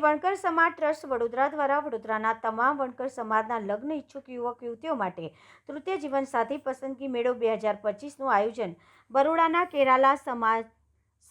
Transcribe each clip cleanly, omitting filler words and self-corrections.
વણકર સમાજ ટ્રસ્ટ વડોદરા દ્વારા વડોદરાના તમામ વણકર સમાજના લગ્ન ઈચ્છુક યુવક યુવતીઓ માટે તૃતીય જીવનસાથી પસંદગી મેળો 2025નું આયોજન બરોડાના કેરાલા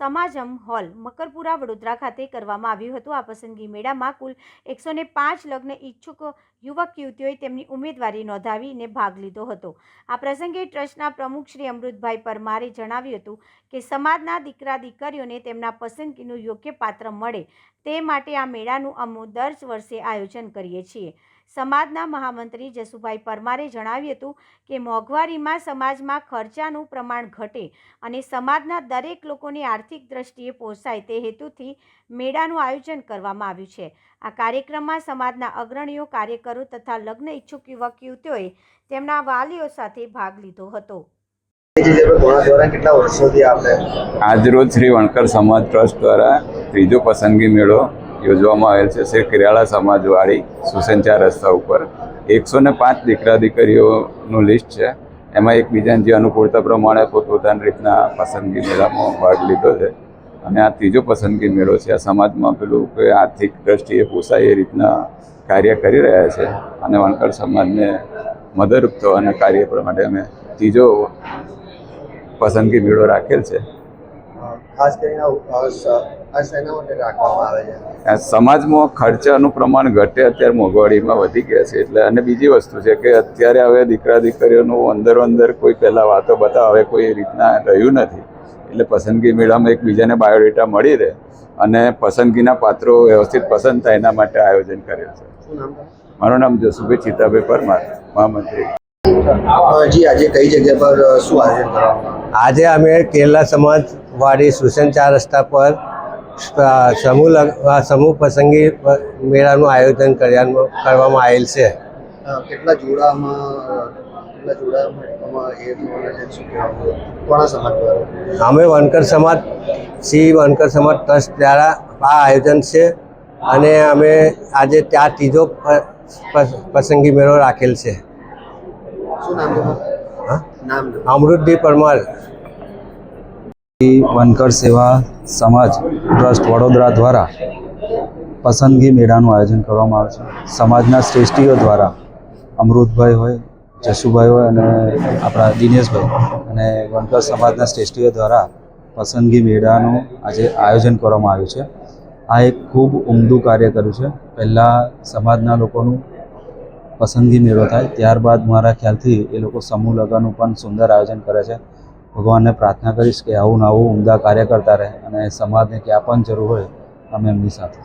સમાજમ હોલ મકરપુરા વડોદરા ખાતે કરવામાં આવ્યું હતું। આ પસંદગી મેળામાં કુલ 105 લગ્ન ઈચ્છુક યુવક યુવતીઓએ તેમની ઉમેદવારી નોંધાવીને ભાગ લીધો હતો। આ પ્રસંગે ટ્રસ્ટના પ્રમુખ શ્રી અમૃતભાઈ પરમારે જણાવ્યું હતું કે સમાજના દીકરા દીકરીઓને તેમના પસંદગીનું યોગ્ય પાત્ર મળે તે માટે આ મેળાનું અમે દર વર્ષે આયોજન કરીએ છીએ। સમાજના મહામંત્રી જસુભાઈ પરમારે જણાવ્યું હતું કે મોંઘવારીમાં સમાજમાં ખર્ચાનું પ્રમાણ ઘટે અને સમાજના દરેક લોકોને આર્થિક દ્રષ્ટિએ પોસાય તે હેતુથી મેળાનું આયોજન કરવામાં આવ્યું છે। આ કાર્યક્રમમાં સમાજના અગ્રણીઓ, કાર્યકરો તથા લગ્ન ઈચ્છુક યુવક યુવતીઓએ તેમના વાલીઓ સાથે ભાગ લીધો હતો। આજરોજ શ્રી વણકર સમાજ ટ્રસ્ટ દ્વારા ત્રીજો પસંદગી મેળો યોજવામાં આવેલ છે। શ્રી કેરાલા સમાજવાડી સુસેન 4 રસ્તા ઉપર 105 દીકરા દીકરીઓનું લિસ્ટ છે। એમાં એકબીજાની જે અનુકૂળતા પ્રમાણે પોતપોતાની રીતના પસંદગી મેળામાં ભાગ લીધો છે અને આ ત્રીજો પસંદગી મેળો છે। આ સમાજમાં પેલું કે આર્થિક દ્રષ્ટિએ પોસાય એ રીતના કાર્ય કરી રહ્યા છે અને વણકર સમાજને મદદરૂપ થવાના કાર્ય માટે અમે ત્રીજો પસંદગી મેળો રાખેલ છે। ખાસ કરીને સમાજમાં ખર્ચાનું પ્રમાણ ઘટે, અત્યારે મોંઘવારીમાં વધી ગયા છે એટલે। અને બીજી વસ્તુ છે કે અત્યારે હવે દીકરા દીકરીઓનું અંદરો અંદર કોઈ પહેલાં વાતો બતાવે કોઈ રીતના રહ્યું નથી એટલે પસંદગી મેળામાં એકબીજાને બાયોડેટા મળી રહે અને પસંદગીના પાત્રો વ્યવસ્થિત પસંદ થાય એના માટે આયોજન કરેલ છે। મારું નામ જસુભાઈ ચિત્તાભાઈ પરમાર, મહામંત્રી। જી, આજે કઈ જગ્યા પર શું આયોજન કરવામાં? આજે અમે કેરલા સમાજવાડી સુસેન 4 રસ્તા પર સમૂહ પસંદગી મેળાનું આયોજન કરવામાં આવેલ છે। કેટલા જોડામાં અમે વણકર સમાજ ટ્રસ્ટ દ્વારા આ આયોજન છે અને અમે આજે ત્યાં ત્રીજો પસંદગી મેળો રાખેલ છે। અમૃતભાઈ પરમાર। વણકર સેવા સમાજ ટ્રસ્ટ વડોદરા દ્વારા પસંદગી મેળાનું આયોજન કરવામાં આવે છે। સમાજના શ્રેષ્ઠીઓ દ્વારા અમૃતભાઈ હોય, જસુભાઈ હોય અને આપણા દિનેશભાઈ અને વણકર સમાજના શ્રેષ્ઠીઓ દ્વારા પસંદગી મેળાનું આજે આયોજન કરવામાં આવ્યું છે। આ એક ખૂબ ઉમદું કાર્ય કર્યું છે। પહેલાં સમાજના લોકોનું પસંદગી મેળો થાય, ત્યારબાદ મારા ખ્યાલથી એ લોકો સમૂહ લગ્નનું પણ સુંદર આયોજન કરે છે। ભગવાનને પ્રાર્થના કરીશ કે આવું નવું ઉમદા કાર્ય કરતા રહે અને સમાજને ક્યાં પણ જરૂર હોય અમે એમની સાથે।